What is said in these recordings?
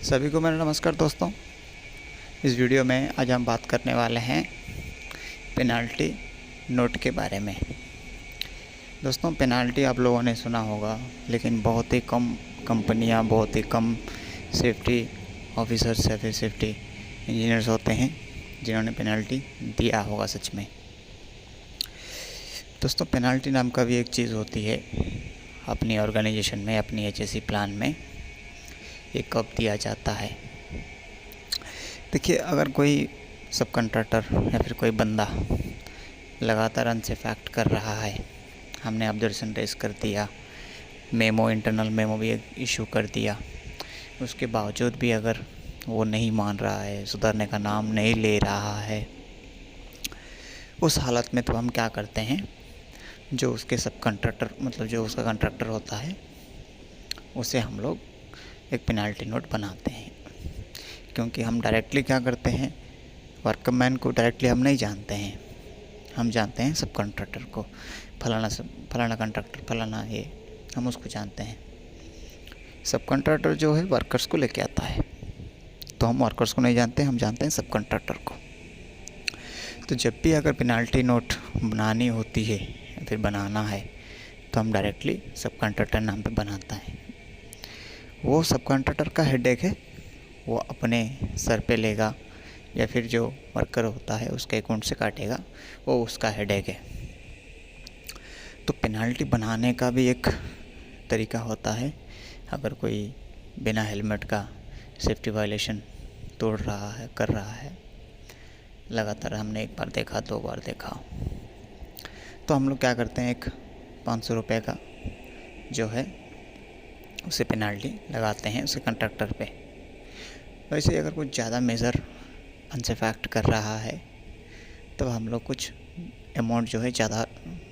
सभी को मेरा नमस्कार दोस्तों। इस वीडियो में आज हम बात करने वाले हैं पेनाल्टी नोट के बारे में। दोस्तों, पेनाल्टी आप लोगों ने सुना होगा, लेकिन बहुत ही कम कंपनियां, बहुत ही कम सेफ्टी ऑफिसर्स या फिर सेफ्टी इंजीनियर्स होते हैं जिन्होंने पेनाल्टी दिया होगा सच में। दोस्तों, पेनाल्टी नाम का भी एक चीज़ होती है अपनी ऑर्गेनाइजेशन में, अपनी एचएससी प्लान में। ये कब दिया जाता है? देखिए, अगर कोई सब कॉन्ट्रैक्टर या फिर कोई बंदा लगातार अनसेफ एक्ट कर रहा है, हमने ऑब्जर्वेशन रेज कर दिया, मेमो, इंटरनल मेमो भी इशू कर दिया, उसके बावजूद भी अगर वो नहीं मान रहा है, सुधरने का नाम नहीं ले रहा है, उस हालत में तो हम क्या करते हैं, जो उसके सब कॉन्ट्रैक्टर मतलब जो उसका कॉन्ट्रैक्टर होता है, उसे हम लोग एक पेनाल्टी नोट बनाते हैं। क्योंकि हम डायरेक्टली क्या करते हैं, वर्कमैन को डायरेक्टली हम नहीं जानते हैं, हम जानते हैं सब कॉन्ट्रैक्टर को, फलाना कॉन्ट्रैक्टर, फलाना ये, हम उसको जानते हैं। सब कॉन्ट्रैक्टर जो है वर्कर्स को लेके आता है, तो हम वर्कर्स को नहीं जानते, हम जानते हैं सब कॉन्ट्रैक्टर को। तो जब भी अगर पेनाल्टी नोट बनानी होती है या फिर बनाना है, तो हम डायरेक्टली सब कॉन्ट्रैक्टर नाम पे बनाता है। वो सब कॉन्ट्रैक्टर का हेडेक है, वो अपने सर पे लेगा या फिर जो वर्कर होता है उसके अकाउंट से काटेगा, वो उसका हेडेक है। तो पेनाल्टी बनाने का भी एक तरीका होता है। अगर कोई बिना हेलमेट का सेफ्टी वायलेशन तोड़ रहा है, कर रहा है, लगातार हमने एक बार देखा, 2 बार देखा, तो हम लोग क्या करते हैं, एक 500 रुपये का जो है उसे पेनाल्टी लगाते हैं उसके कॉन्ट्रैक्टर पे। वैसे अगर कुछ ज़्यादा मेजर अनसेफ एक्ट कर रहा है, तो हम लोग कुछ अमाउंट जो है ज़्यादा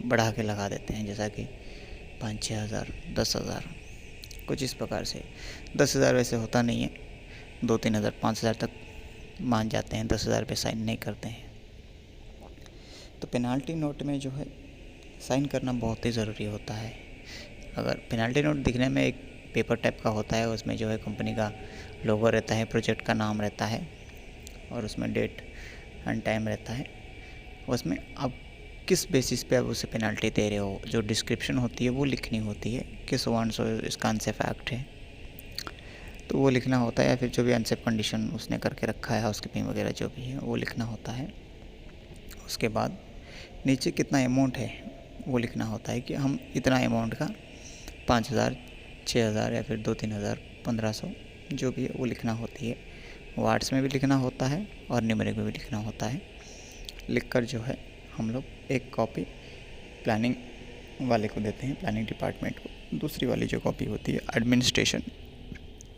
बढ़ा के लगा देते हैं, जैसा कि 5-6 हज़ार, 10,000, कुछ इस प्रकार से। 10,000 वैसे होता नहीं है, 2-3 हज़ार, 5,000 तक मान जाते हैं, 10,000 पे साइन नहीं करते हैं। तो पेनाल्टी नोट में जो है साइन करना बहुत ही ज़रूरी होता है। अगर पेनाल्टी नोट दिखने में एक पेपर टाइप का होता है, उसमें जो है कंपनी का लोगो रहता है, प्रोजेक्ट का नाम रहता है और उसमें डेट एंड टाइम रहता है। उसमें आप किस बेसिस पे आप उसे पेनाल्टी दे रहे हो, जो डिस्क्रिप्शन होती है वो लिखनी होती है कि सो एंड सो इसका अनसेफ एक्ट है, तो वो लिखना होता है। या फिर जो भी अनसेफ कंडीशन उसने करके रखा है, हाउसकीपिंग वगैरह जो भी है वो लिखना होता है। उसके बाद नीचे कितना अमाउंट है वो लिखना होता है कि हम इतना अमाउंट का 5,000, 6,000 या फिर 2-3 हज़ार, 1,500 जो भी है वो लिखना होती है। वर्ड्स में भी लिखना होता है और न्यूमेरिक में भी लिखना होता है। लिखकर जो है हम लोग एक कॉपी प्लानिंग वाले को देते हैं, प्लानिंग डिपार्टमेंट को। दूसरी वाली जो कॉपी होती है एडमिनिस्ट्रेशन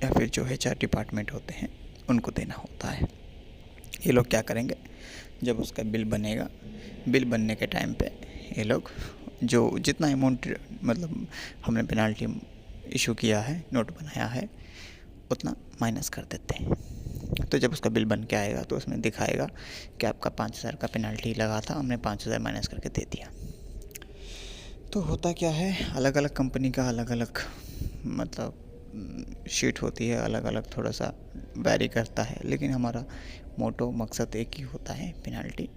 या फिर जो HR डिपार्टमेंट होते हैं उनको देना होता है। ये लोग क्या करेंगे, जब उसका बिल बनेगा, बिल बनने के टाइम पे ये लोग जो जितना अमाउंट मतलब हमने पेनाल्टी इशू किया है, नोट बनाया है, उतना माइनस कर देते हैं। तो जब उसका बिल बन के आएगा तो उसमें दिखाएगा कि आपका 5,000 का पेनाल्टी लगा था, हमने 5,000 माइनस करके दे दिया। तो होता क्या है, अलग अलग कंपनी का अलग अलग मतलब शीट होती है, अलग अलग थोड़ा सा वैरी करता है, लेकिन हमारा मोटो मकसद एक ही होता है, पेनाल्टी।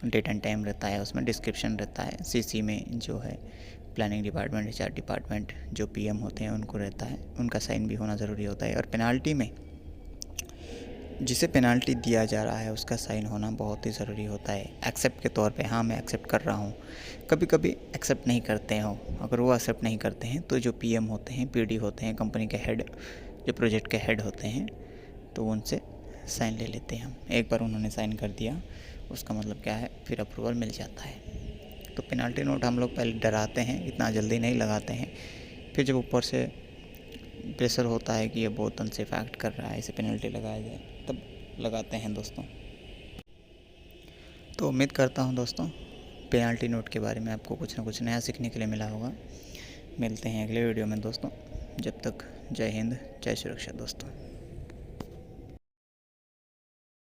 डेट एंड टाइम रहता है, उसमें डिस्क्रिप्शन रहता है, CC में जो है प्लानिंग डिपार्टमेंट, HR डिपार्टमेंट, जो PM होते हैं उनको रहता है, उनका साइन भी होना ज़रूरी होता है। और पेनाल्टी में जिसे पेनाल्टी दिया जा रहा है उसका साइन होना बहुत ही ज़रूरी होता है, एक्सेप्ट के तौर पे। हाँ, मैं एक्सेप्ट कर रहा हूँ। कभी कभी एक्सेप्ट नहीं करते हो, अगर वो एक्सेप्ट नहीं करते हैं तो जो PM होते हैं, PD होते हैं, कंपनी के हेड, जो प्रोजेक्ट के हेड होते हैं, तो उनसे साइन ले लेते हैं हम। एक बार उन्होंने साइन कर दिया, उसका मतलब क्या है, फिर अप्रूवल मिल जाता है। तो पेनाल्टी नोट हम लोग पहले डराते हैं, इतना जल्दी नहीं लगाते हैं। फिर जब ऊपर से प्रेशर होता है कि ये बहुत अनसेफ एक्ट कर रहा है, इसे पेनल्टी लगाया जाए, तब लगाते हैं दोस्तों। तो उम्मीद करता हूँ दोस्तों, पेनाल्टी नोट के बारे में आपको कुछ ना कुछ नया सीखने के लिए मिला होगा। मिलते हैं अगले वीडियो में दोस्तों। जब तक जय हिंद, जय सुरक्षा दोस्तों।